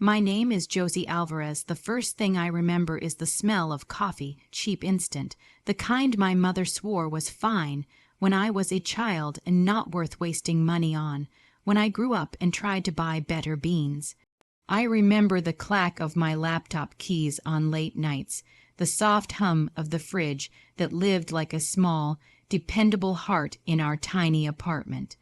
My name is Josie Alvarez. The first thing I remember is the smell of coffee, cheap instant, the kind my mother swore was fine when I was a child and not worth wasting money on, when I grew up and tried to buy better beans. I remember the clack of my laptop keys on late nights, the soft hum of the fridge that lived like a small, dependable heart in our tiny apartment.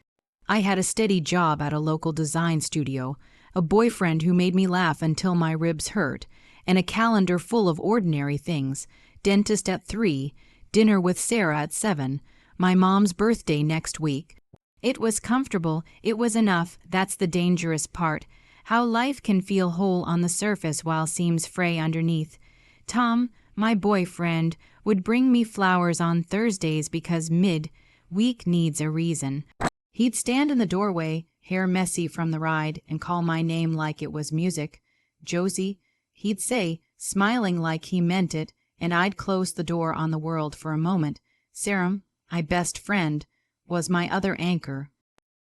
I had a steady job at a local design studio, a boyfriend who made me laugh until my ribs hurt, and a calendar full of ordinary things: dentist at 3, dinner with Sarah at 7, my mom's birthday next week. It was comfortable, it was enough. That's the dangerous part, how life can feel whole on the surface while seems fray underneath. Tom, my boyfriend, would bring me flowers on Thursdays because mid-week needs a reason. He'd stand in the doorway, hair messy from the ride, and call my name like it was music. "Josie," he'd say, smiling like he meant it, and I'd close the door on the world for a moment. Sarah, my best friend, was my other anchor.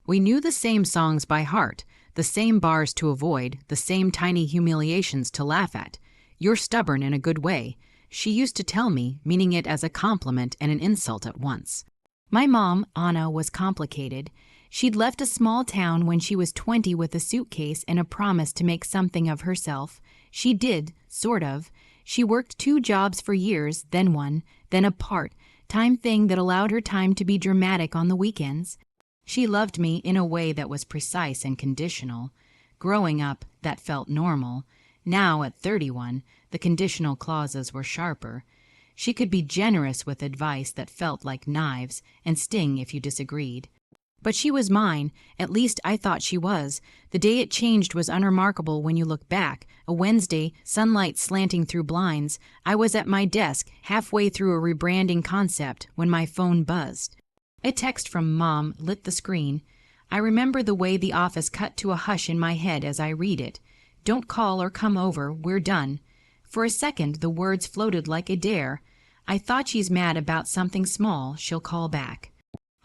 We knew the same songs by heart, the same bars to avoid, the same tiny humiliations to laugh at. "You're stubborn in a good way," she used to tell me, meaning it as a compliment and an insult at once. My mom, Anna, was complicated. She'd left a small town when she was 20 with a suitcase and a promise to make something of herself. She did, sort of. She worked 2 jobs for years, then one, then a part-time thing that allowed her time to be dramatic on the weekends. She loved me in a way that was precise and conditional. Growing up, that felt normal. Now, at 31, the conditional clauses were sharper. She could be generous with advice that felt like knives and sting if you disagreed. But she was mine, at least I thought she was. The day it changed was unremarkable when you look back. A Wednesday, sunlight slanting through blinds. I was at my desk, halfway through a rebranding concept, when my phone buzzed. A text from Mom lit the screen. I remember the way the office cut to a hush in my head as I read it. "Don't call or come over, we're done." For a second, the words floated like a dare. I thought, she's mad about something small, she'll call back.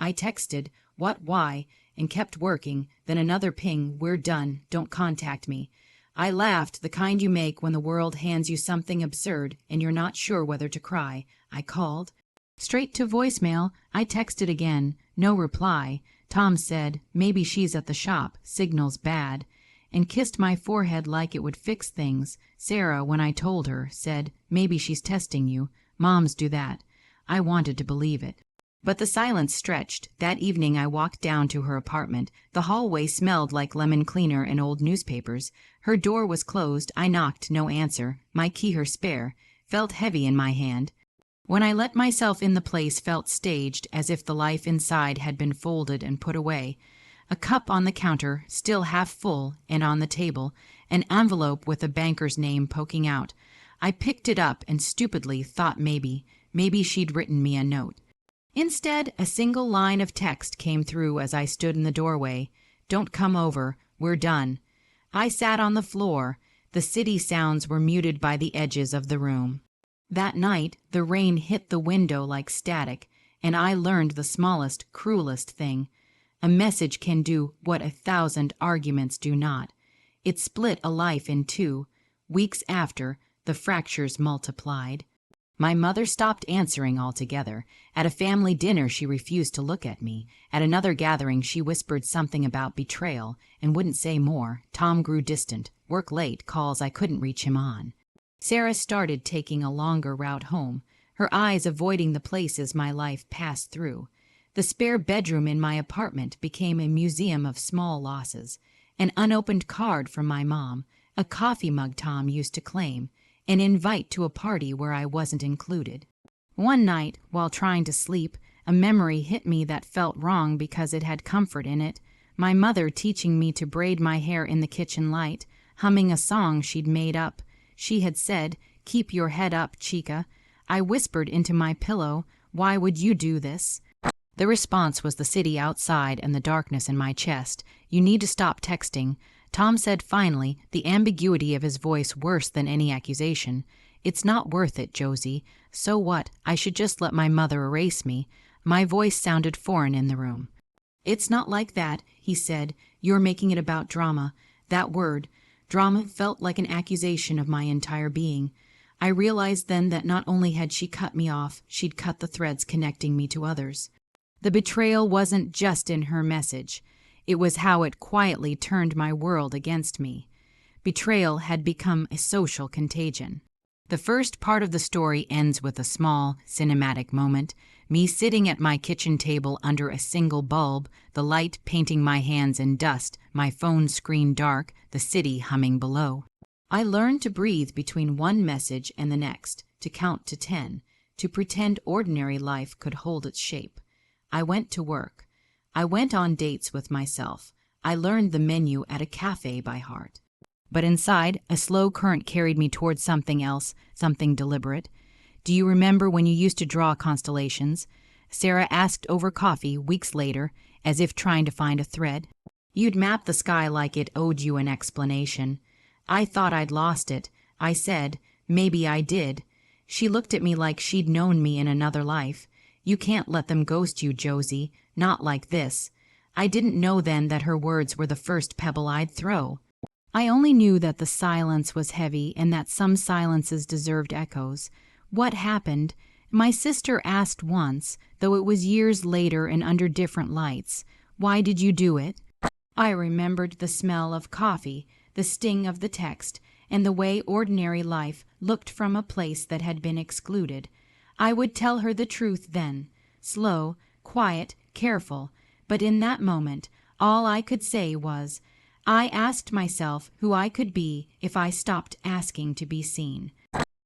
I texted, "What, why?" and kept working. Then another ping, "We're done, don't contact me." I laughed, the kind you make when the world hands you something absurd and you're not sure whether to cry. I called. Straight to voicemail. I texted again. No reply. Tom said, "Maybe she's at the shop, signal's bad," and kissed my forehead like it would fix things. Sarah, when I told her, said, "Maybe she's testing you. Moms do that." I wanted to believe it. But the silence stretched. That evening I walked down to her apartment. The hallway smelled like lemon cleaner and old newspapers. Her door was closed. I knocked, no answer. My key, her spare, felt heavy in my hand. When I let myself in, the place felt staged, as if the life inside had been folded and put away. A cup on the counter, still half full, and on the table, an envelope with a banker's name poking out. I picked it up and stupidly thought maybe she'd written me a note. Instead, a single line of text came through as I stood in the doorway. "Don't come over, we're done." I sat on the floor. The city sounds were muted by the edges of the room. That night, the rain hit the window like static, and I learned the smallest, cruelest thing. A message can do what 1,000 arguments do not. It split a life in 2. Weeks after, the fractures multiplied. My mother stopped answering altogether. At a family dinner, she refused to look at me. At another gathering, she whispered something about betrayal and wouldn't say more. Tom grew distant. Work late, calls I couldn't reach him on. Sarah started taking a longer route home, her eyes avoiding the places my life passed through. The spare bedroom in my apartment became a museum of small losses. An unopened card from my mom, a coffee mug Tom used to claim, an invite to a party where I wasn't included. One night, while trying to sleep, a memory hit me that felt wrong because it had comfort in it. My mother teaching me to braid my hair in the kitchen light, humming a song she'd made up. She had said, "Keep your head up, chica." I whispered into my pillow, "Why would you do this?" The response was the city outside and the darkness in my chest. "You need to stop texting." Tom said finally, the ambiguity of his voice worse than any accusation. "It's not worth it, Josie. So what? I should just let my mother erase me." My voice sounded foreign in the room. "It's not like that," he said. "You're making it about drama. That word, Drama felt like an accusation of my entire being. I realized then that not only had she cut me off, she'd cut the threads connecting me to others. The betrayal wasn't just in her message. It was how it quietly turned my world against me. Betrayal had become a social contagion. The first part of the story ends with a small, cinematic moment, me sitting at my kitchen table under a single bulb, the light painting my hands in dust, my phone screen dark, the city humming below. I learned to breathe between one message and the next, to count to 10, to pretend ordinary life could hold its shape. I went to work. I went on dates with myself. I learned the menu at a cafe by heart. But inside, a slow current carried me towards something else, something deliberate. Do you remember when you used to draw constellations? Sarah asked over coffee weeks later, as if trying to find a thread. You'd map the sky like it owed you an explanation. I thought I'd lost it. I said, maybe I did. She looked at me like she'd known me in another life. You can't let them ghost you, Josie. Not like this. I didn't know then that her words were the first pebble I'd throw. I only knew that the silence was heavy and that some silences deserved echoes. What happened? My sister asked once, though it was years later and under different lights. Why did you do it? I remembered the smell of coffee, the sting of the text, and the way ordinary life looked from a place that had been excluded. I would tell her the truth then, slow, quiet, careful, but in that moment, all I could say was, I asked myself who I could be if I stopped asking to be seen.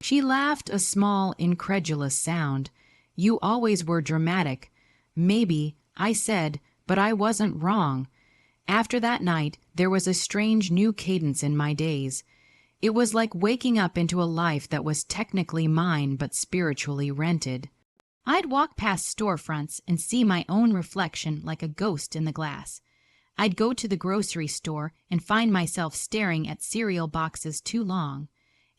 She laughed a small, incredulous sound. You always were dramatic. Maybe, I said, but I wasn't wrong. After that night, there was a strange new cadence in my days. It was like waking up into a life that was technically mine but spiritually rented. I'd walk past storefronts and see my own reflection like a ghost in the glass. I'd go to the grocery store and find myself staring at cereal boxes too long,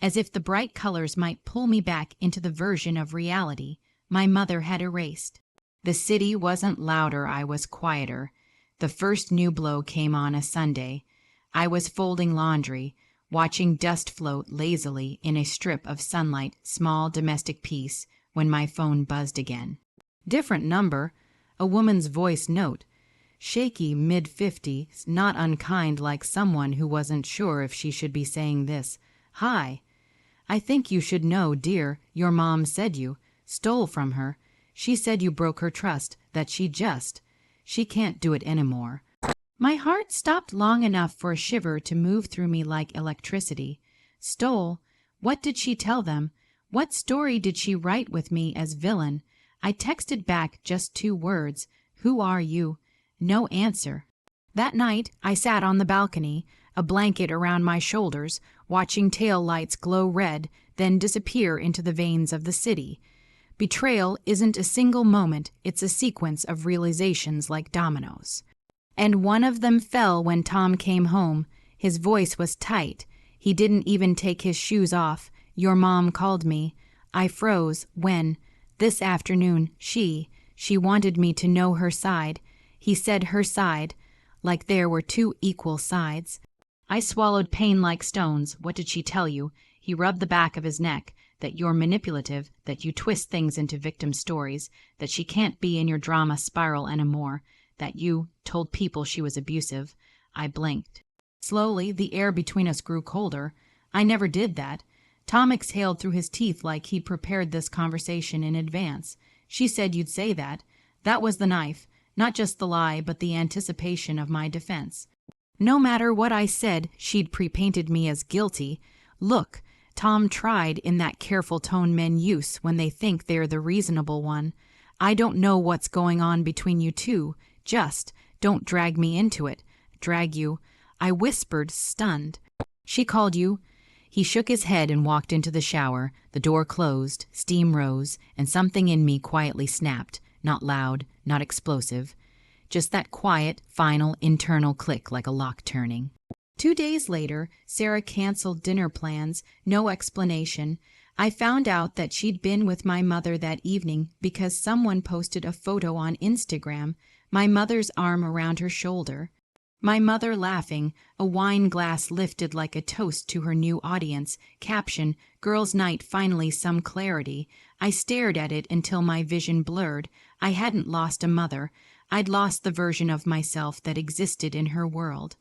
as if the bright colors might pull me back into the version of reality my mother had erased. The city wasn't louder, I was quieter. The first new blow came on a Sunday. I was folding laundry, watching dust float lazily in a strip of sunlight, small domestic peace, when my phone buzzed again. Different number, a woman's voice note. Shaky mid-50s, not unkind like someone who wasn't sure if she should be saying this. Hi. I think you should know, dear, your mom said you stole from her. She said you broke her trust, that she can't do it anymore. My heart stopped long enough for a shiver to move through me like electricity. Stole? What did she tell them? What story did she write with me as villain? I texted back just 2 words. Who are you? No answer. That night, I sat on the balcony, a blanket around my shoulders, watching tail lights glow red, then disappear into the veins of the city. Betrayal isn't a single moment, it's a sequence of realizations like dominoes. And one of them fell when Tom came home. His voice was tight. He didn't even take his shoes off. Your mom called me. I froze when, this afternoon, she wanted me to know her side. He said her side, like there were 2 equal sides. I swallowed pain like stones. What did she tell you? He rubbed the back of his neck. That you're manipulative, that you twist things into victim stories, that she can't be in your drama spiral anymore, that you told people she was abusive. I blinked. Slowly, the air between us grew colder. I never did that. Tom exhaled through his teeth like he'd prepared this conversation in advance. She said you'd say that. That was the knife. Not just the lie, but the anticipation of my defense. No matter what I said, she'd pre-painted me as guilty. Look, Tom tried in that careful tone men use when they think they're the reasonable one. I don't know what's going on between you two. Just don't drag me into it. Drag you. I whispered, stunned. She called you. He shook his head and walked into the shower. The door closed, steam rose, and something in me quietly snapped. Not loud, not explosive. Just that quiet, final, internal click like a lock turning. 2 days later, Sarah canceled dinner plans, no explanation. I found out that she'd been with my mother that evening because someone posted a photo on Instagram, my mother's arm around her shoulder. My mother laughing, a wine glass lifted like a toast to her new audience, caption, "Girls' Night finally some clarity." I stared at it until my vision blurred. I hadn't lost a mother. I'd lost the version of myself that existed in her world.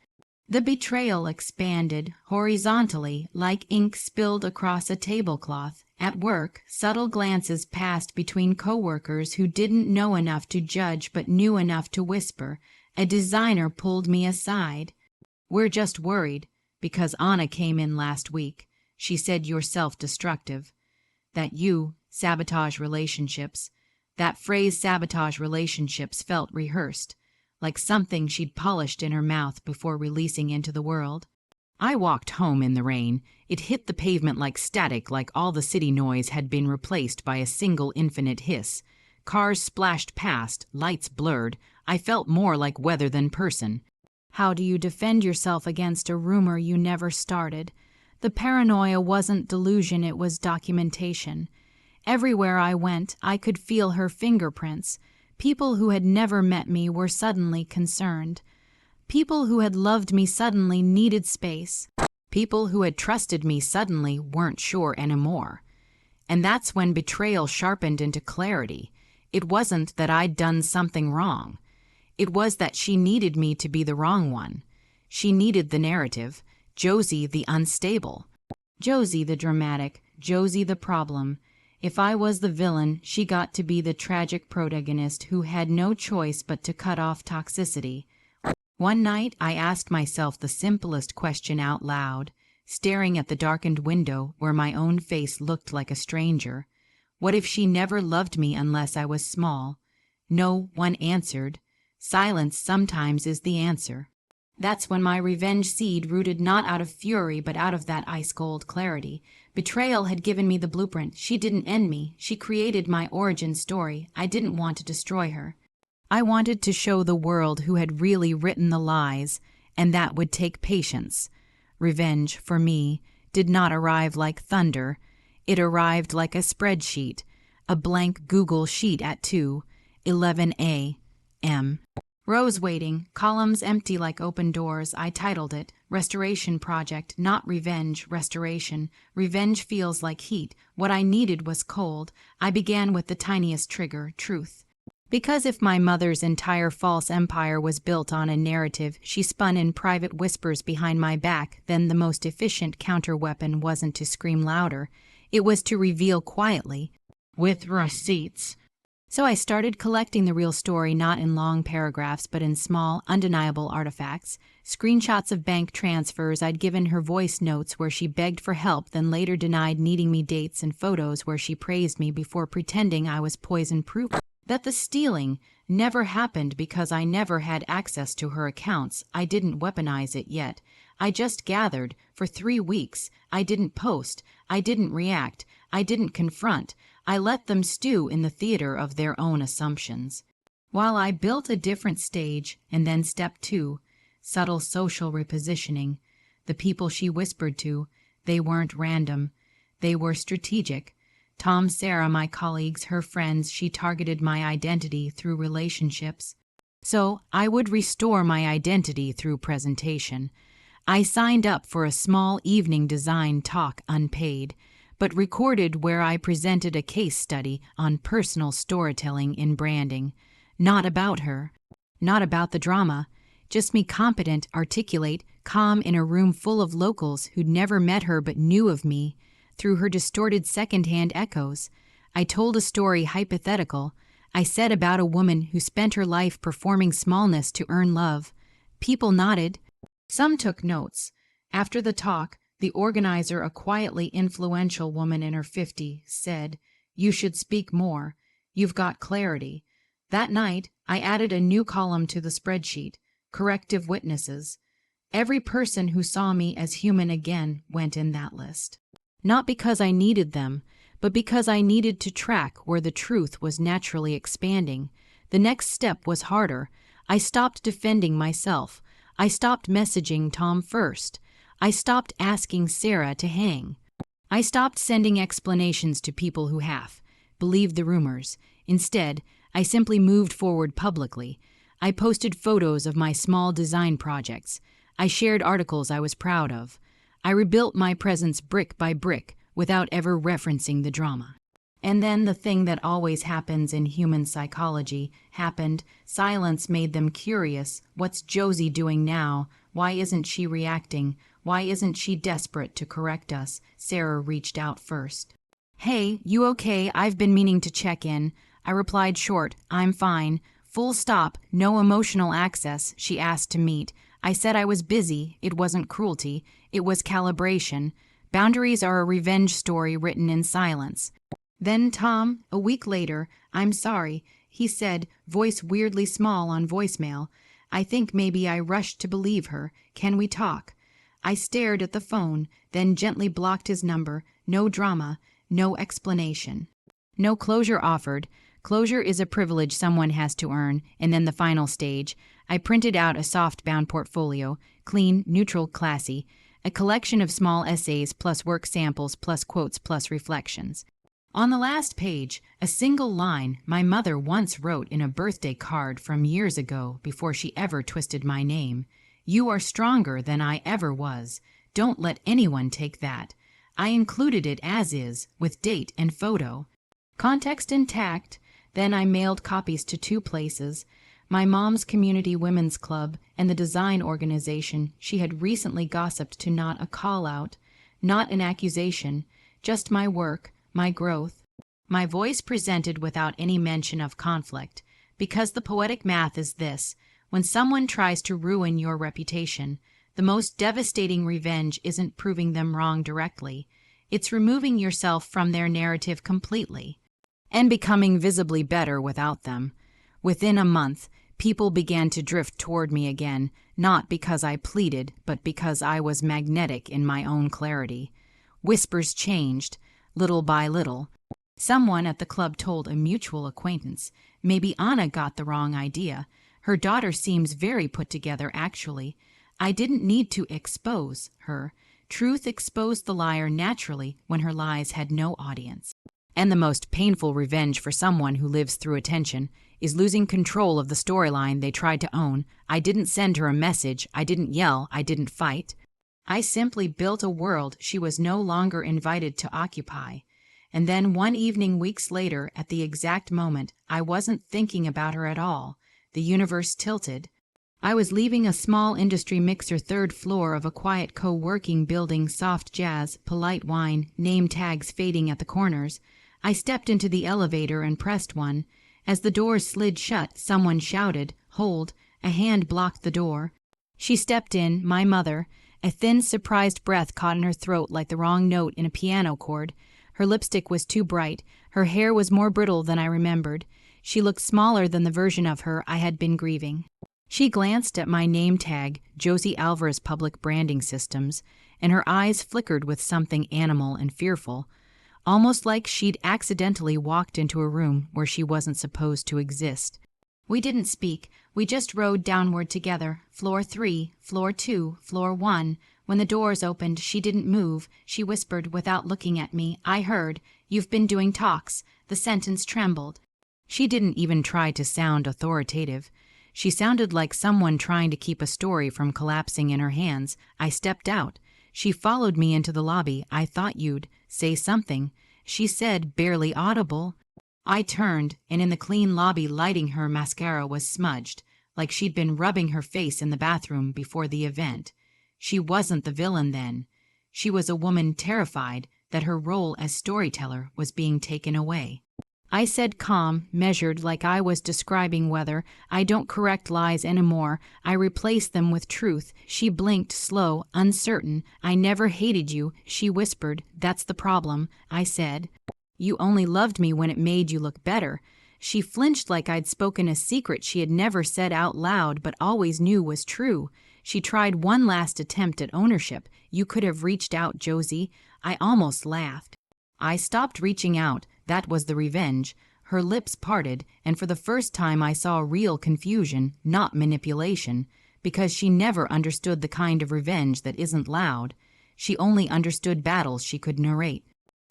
The betrayal expanded horizontally, like ink spilled across a tablecloth. At work, subtle glances passed between coworkers who didn't know enough to judge but knew enough to whisper. A designer pulled me aside. "We're just worried, because Anna came in last week. She said you're self-destructive. That you sabotage relationships." That phrase, sabotage relationships, felt rehearsed, like something she'd polished in her mouth before releasing into the world. I walked home in the rain. It hit the pavement like static, like all the city noise had been replaced by a single infinite hiss. Cars splashed past, lights blurred. I felt more like weather than person. How do you defend yourself against a rumor you never started? The paranoia wasn't delusion, it was documentation. Everywhere I went, I could feel her fingerprints. People who had never met me were suddenly concerned. People who had loved me suddenly needed space. People who had trusted me suddenly weren't sure anymore. And that's when betrayal sharpened into clarity. It wasn't that I'd done something wrong. It was that she needed me to be the wrong one. She needed the narrative, Josie the unstable, Josie the dramatic, Josie the problem. If I was the villain, she got to be the tragic protagonist who had no choice but to cut off toxicity. One night, I asked myself the simplest question out loud, staring at the darkened window where my own face looked like a stranger. What if she never loved me unless I was small? No one answered. Silence sometimes is the answer. That's when my revenge seed rooted not out of fury but out of that ice-cold clarity. Betrayal had given me the blueprint. She didn't end me. She created my origin story. I didn't want to destroy her. I wanted to show the world who had really written the lies, and that would take patience. Revenge, for me, did not arrive like thunder. It arrived like a spreadsheet, a blank Google sheet at 2:11 a.m. Rows waiting, columns empty like open doors. I titled it, Restoration Project, not Revenge, Restoration. Revenge feels like heat. What I needed was cold. I began with the tiniest trigger, truth. Because if my mother's entire false empire was built on a narrative she spun in private whispers behind my back, then the most efficient counterweapon wasn't to scream louder. It was to reveal quietly, with receipts. So I started collecting the real story, not in long paragraphs, but in small, undeniable artifacts. Screenshots of bank transfers I'd given her, voice notes where she begged for help, then later denied needing me, dates and photos where she praised me before pretending I was poison-proof. That the stealing never happened because I never had access to her accounts. I didn't weaponize it yet. I just gathered. For 3 weeks, I didn't post. I didn't react. I didn't confront. I let them stew in the theater of their own assumptions. While I built a different stage, and then step 2, subtle social repositioning. The people she whispered to, they weren't random. They were strategic. Tom, Sarah, my colleagues, her friends, she targeted my identity through relationships. So I would restore my identity through presentation. I signed up for a small evening design talk unpaid, but recorded where I presented a case study on personal storytelling in branding. Not about her, not about the drama, just me, competent, articulate, calm in a room full of locals who'd never met her but knew of me through her distorted second-hand echoes. I told a story hypothetical. I said about a woman who spent her life performing smallness to earn love. People nodded. Some took notes. After the talk, the organizer, a quietly influential woman in her 50s, said, "You should speak more. You've got clarity." That night, I added a new column to the spreadsheet, corrective witnesses. Every person who saw me as human again went in that list. Not because I needed them, but because I needed to track where the truth was naturally expanding. The next step was harder. I stopped defending myself. I stopped messaging Tom first. I stopped asking Sarah to hang. I stopped sending explanations to people who half believed the rumors. Instead, I simply moved forward publicly. I posted photos of my small design projects. I shared articles I was proud of. I rebuilt my presence brick by brick without ever referencing the drama. And then the thing that always happens in human psychology happened. Silence made them curious. What's Josie doing now? Why isn't she reacting? Why isn't she desperate to correct us? Sarah reached out first. Hey, you okay? I've been meaning to check in. I replied short, I'm fine. Full stop, no emotional access. She asked to meet. I said I was busy. It wasn't cruelty. It was calibration. Boundaries are a revenge story written in silence. Then Tom, a week later, I'm sorry, he said, voice weirdly small on voicemail. I think maybe I rushed to believe her. Can we talk? I stared at the phone, then gently blocked his number. No drama, no explanation. No closure offered. Closure is a privilege someone has to earn, and then the final stage. I printed out a soft-bound portfolio, clean, neutral, classy, a collection of small essays plus work samples plus quotes plus reflections. On the last page, a single line my mother once wrote in a birthday card from years ago before she ever twisted my name. You are stronger than I ever was. Don't let anyone take that. I included it as is, with date and photo. Context intact. Then I mailed copies to 2 places, my mom's community women's club and the design organization she had recently gossiped to. Not a call-out, not an accusation, just my work, my growth, my voice presented without any mention of conflict, because the poetic math is this: when someone tries to ruin your reputation, the most devastating revenge isn't proving them wrong directly, it's removing yourself from their narrative completely, and becoming visibly better without them. Within a month, people began to drift toward me again, not because I pleaded, but because I was magnetic in my own clarity. Whispers changed, little by little. Someone at the club told a mutual acquaintance, maybe Anna got the wrong idea. Her daughter seems very put together, actually. I didn't need to expose her. Truth exposed the liar naturally when her lies had no audience. And the most painful revenge for someone who lives through attention is losing control of the storyline they tried to own. I didn't send her a message. I didn't yell. I didn't fight. I simply built a world she was no longer invited to occupy. And then one evening weeks later, at the exact moment, I wasn't thinking about her at all. The universe tilted. I was leaving a small industry mixer 3rd floor of a quiet co-working building, soft jazz, polite wine, name tags fading at the corners. I stepped into the elevator and pressed one. As the doors slid shut, someone shouted, "Hold." A hand blocked the door. She stepped in, my mother. A thin, surprised breath caught in her throat like the wrong note in a piano chord. Her lipstick was too bright. Her hair was more brittle than I remembered. She looked smaller than the version of her I had been grieving. She glanced at my name tag, Josie Alvarez Public Branding Systems, and her eyes flickered with something animal and fearful, almost like she'd accidentally walked into a room where she wasn't supposed to exist. We didn't speak. We just rode downward together, floor 3, floor 2, floor 1. When the doors opened, she didn't move. She whispered without looking at me. I heard, "You've been doing talks." The sentence trembled. She didn't even try to sound authoritative. She sounded like someone trying to keep a story from collapsing in her hands. I stepped out. She followed me into the lobby. "I thought you'd say something," she said, barely audible. I turned, and in the clean lobby lighting her mascara was smudged, like she'd been rubbing her face in the bathroom before the event. She wasn't the villain then. She was a woman terrified that her role as storyteller was being taken away. I said calm, measured, like I was describing weather, "I don't correct lies anymore. I replace them with truth." She blinked, slow, uncertain. "I never hated you," she whispered. "That's the problem," I said. "You only loved me when it made you look better." She flinched like I'd spoken a secret she had never said out loud but always knew was true. She tried one last attempt at ownership. "You could have reached out, Josie." I almost laughed. I stopped reaching out. That was the revenge. Her lips parted, and for the first time I saw real confusion, not manipulation, because she never understood the kind of revenge that isn't loud. She only understood battles she could narrate.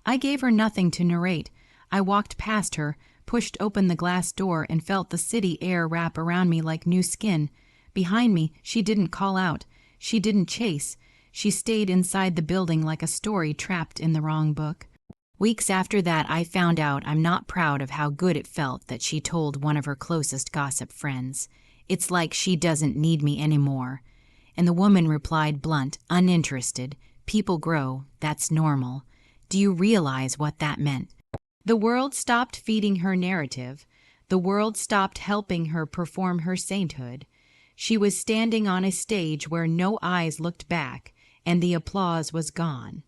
I gave her nothing to narrate. I walked past her, pushed open the glass door and felt the city air wrap around me like new skin. Behind me, she didn't call out. She didn't chase. She stayed inside the building like a story trapped in the wrong book. Weeks after that, I found out I'm not proud of how good it felt that she told one of her closest gossip friends. It's like she doesn't need me anymore. And the woman replied blunt, uninterested. People grow. That's normal. Do you realize what that meant? The world stopped feeding her narrative. The world stopped helping her perform her sainthood. She was standing on a stage where no eyes looked back, and the applause was gone.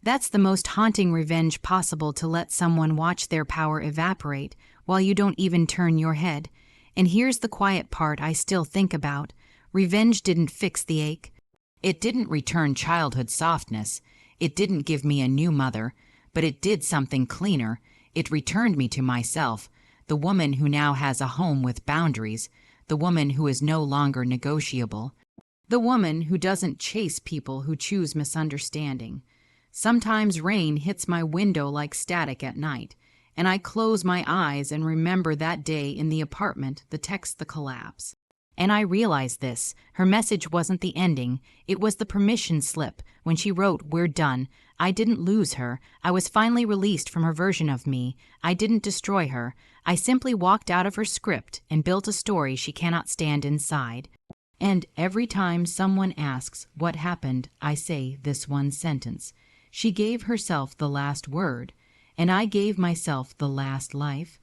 That's the most haunting revenge possible, to let someone watch their power evaporate while you don't even turn your head. And here's the quiet part I still think about. Revenge didn't fix the ache. It didn't return childhood softness. It didn't give me a new mother, but it did something cleaner. It returned me to myself, the woman who now has a home with boundaries, the woman who is no longer negotiable, the woman who doesn't chase people who choose misunderstanding. Sometimes rain hits my window like static at night, and I close my eyes and remember that day in the apartment, the text, the collapse. And I realize this, her message wasn't the ending, it was the permission slip. When she wrote, "We're done," I didn't lose her. I was finally released from her version of me. I didn't destroy her. I simply walked out of her script and built a story she cannot stand inside. And every time someone asks what happened, I say this one sentence. She gave herself the last word, and I gave myself the last life.